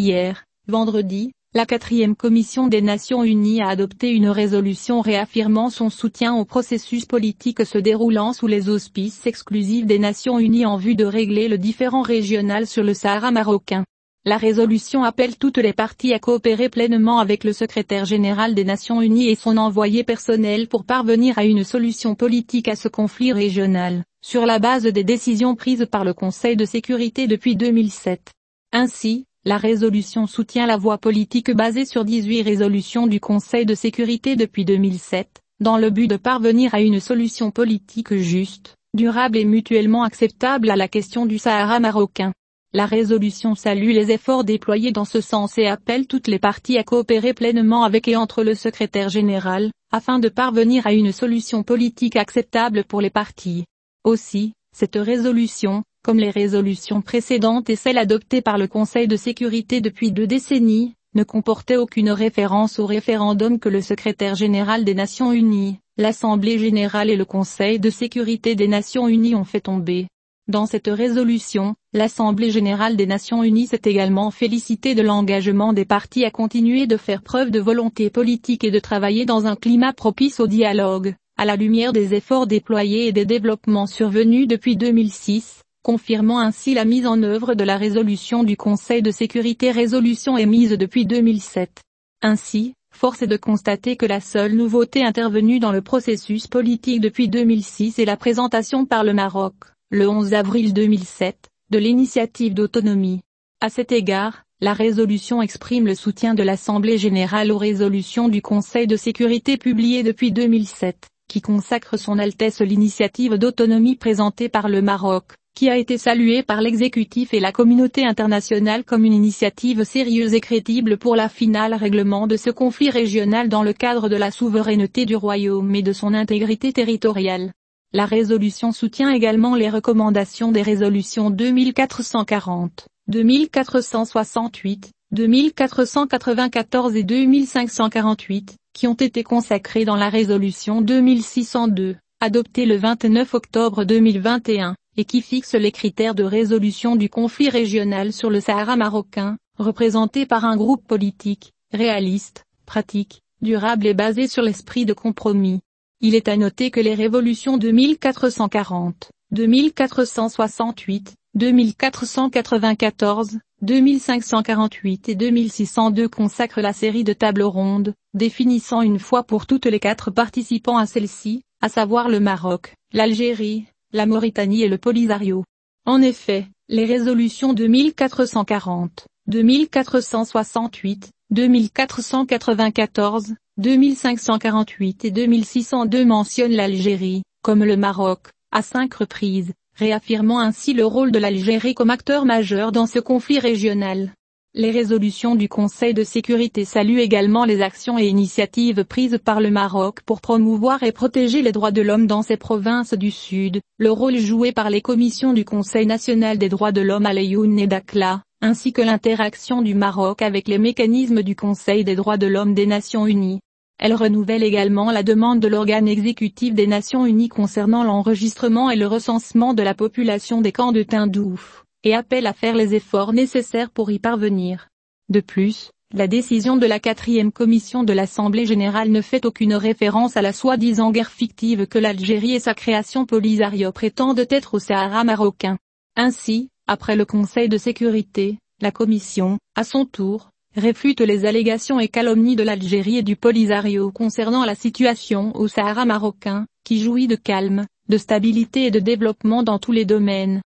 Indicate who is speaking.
Speaker 1: Hier, vendredi, la 4e commission des Nations Unies a adopté une résolution réaffirmant son soutien au processus politique se déroulant sous les auspices exclusifs des Nations Unies en vue de régler le différend régional sur le Sahara marocain. La résolution appelle toutes les parties à coopérer pleinement avec le secrétaire général des Nations Unies et son envoyé personnel pour parvenir à une solution politique à ce conflit régional, sur la base des décisions prises par le Conseil de sécurité depuis 2007. Ainsi, la résolution soutient la voie politique basée sur 18 résolutions du Conseil de sécurité depuis 2007, dans le but de parvenir à une solution politique juste, durable et mutuellement acceptable à la question du Sahara marocain. La résolution salue les efforts déployés dans ce sens et appelle toutes les parties à coopérer pleinement avec et entre le secrétaire général, afin de parvenir à une solution politique acceptable pour les parties. Aussi, cette résolution, comme les résolutions précédentes et celles adoptées par le Conseil de sécurité depuis 2 décennies, ne comportait aucune référence au référendum que le secrétaire général des Nations Unies, l'Assemblée générale et le Conseil de sécurité des Nations Unies ont fait tomber. Dans cette résolution, l'Assemblée générale des Nations Unies s'est également félicitée de l'engagement des parties à continuer de faire preuve de volonté politique et de travailler dans un climat propice au dialogue, à la lumière des efforts déployés et des développements survenus depuis 2006, confirmant ainsi la mise en œuvre de la résolution du Conseil de sécurité résolution émise depuis 2007. Ainsi, force est de constater que la seule nouveauté intervenue dans le processus politique depuis 2006 est la présentation par le Maroc, le 11 avril 2007, de l'initiative d'autonomie. À cet égard, la résolution exprime le soutien de l'Assemblée générale aux résolutions du Conseil de sécurité publiées depuis 2007, qui consacre son Altesse l'initiative d'autonomie présentée par le Maroc, qui a été saluée par l'exécutif et la communauté internationale comme une initiative sérieuse et crédible pour la finale règlement de ce conflit régional dans le cadre de la souveraineté du royaume et de son intégrité territoriale. La résolution soutient également les recommandations des résolutions 2440, 2468, 2494 et 2548, qui ont été consacrées dans la résolution 2602, adoptée le 29 octobre 2021, et qui fixe les critères de résolution du conflit régional sur le Sahara marocain, représenté par un groupe politique, réaliste, pratique, durable et basé sur l'esprit de compromis. Il est à noter que les résolutions 2440, 2468, 2494, 2548 et 2602 consacrent la série de tables rondes, définissant une fois pour toutes les 4 participants à celle-ci, à savoir le Maroc, l'Algérie, la Mauritanie et le Polisario. En effet, les résolutions 2440, 2468, 2494, 2548 et 2602 mentionnent l'Algérie, comme le Maroc, à 5 reprises, réaffirmant ainsi le rôle de l'Algérie comme acteur majeur dans ce conflit régional. Les résolutions du Conseil de sécurité saluent également les actions et initiatives prises par le Maroc pour promouvoir et protéger les droits de l'homme dans ses provinces du Sud, le rôle joué par les commissions du Conseil national des droits de l'homme à Laayoune et Dakhla, ainsi que l'interaction du Maroc avec les mécanismes du Conseil des droits de l'homme des Nations Unies. Elle renouvelle également la demande de l'organe exécutif des Nations Unies concernant l'enregistrement et le recensement de la population des camps de Tindouf, et appelle à faire les efforts nécessaires pour y parvenir. De plus, la décision de la 4e commission de l'Assemblée générale ne fait aucune référence à la soi-disant guerre fictive que l'Algérie et sa création Polisario prétendent être au Sahara marocain. Ainsi, après le Conseil de sécurité, la Commission, à son tour, réfute les allégations et calomnies de l'Algérie et du Polisario concernant la situation au Sahara marocain, qui jouit de calme, de stabilité et de développement dans tous les domaines.